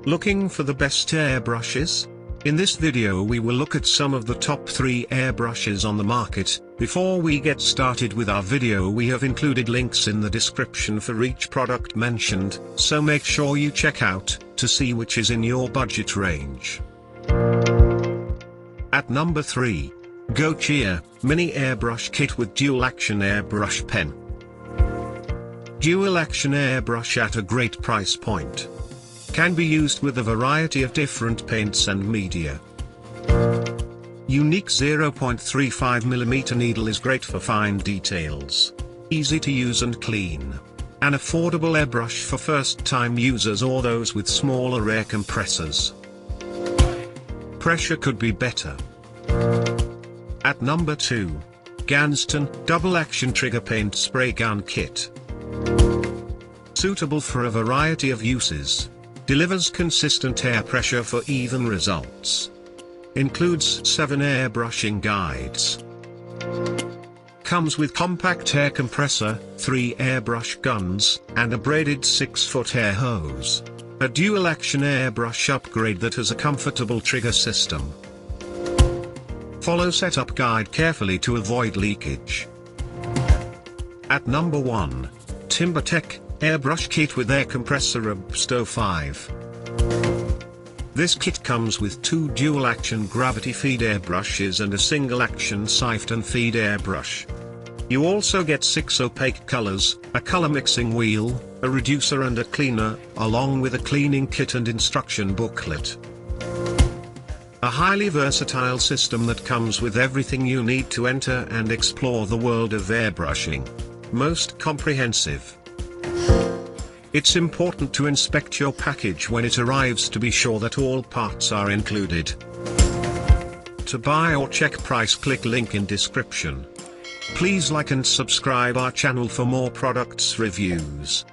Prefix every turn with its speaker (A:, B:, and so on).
A: Looking for the best airbrushes? In this video we will look at some of the top 3 airbrushes on the market. Before we get started with our video, we have included links in the description for each product mentioned, so make sure you check out, to see which is in your budget range. At number 3. GoCheer, Mini Airbrush Kit with Dual Action Airbrush Pen. Dual Action Airbrush at a great price point. Can be used with a variety of different paints and media. Unique 0.35mm needle is great for fine details. Easy to use and clean. An affordable airbrush for first-time users or those with smaller air compressors. Pressure could be better. At number 2. GANZTON Double Action Trigger Paint Spray Gun Kit. Suitable for a variety of uses. Delivers consistent air pressure for even results. Includes 7 airbrushing guides. Comes with compact air compressor, 3 airbrush guns, and a braided 6-foot air hose. A dual action airbrush upgrade that has a comfortable trigger system. Follow setup guide carefully to avoid leakage. At number 1. TIMBERTECH Airbrush Kit with Air Compressor Airbrush 5. This kit comes with 2 dual-action gravity feed airbrushes and a single-action siphon feed airbrush. You also get 6 opaque colors, a color mixing wheel, a reducer and a cleaner, along with a cleaning kit and instruction booklet. A highly versatile system that comes with everything you need to enter and explore the world of airbrushing. Most comprehensive. It's important to inspect your package when it arrives to be sure that all parts are included. To buy or check price, click link in description. Please like and subscribe our channel for more products reviews.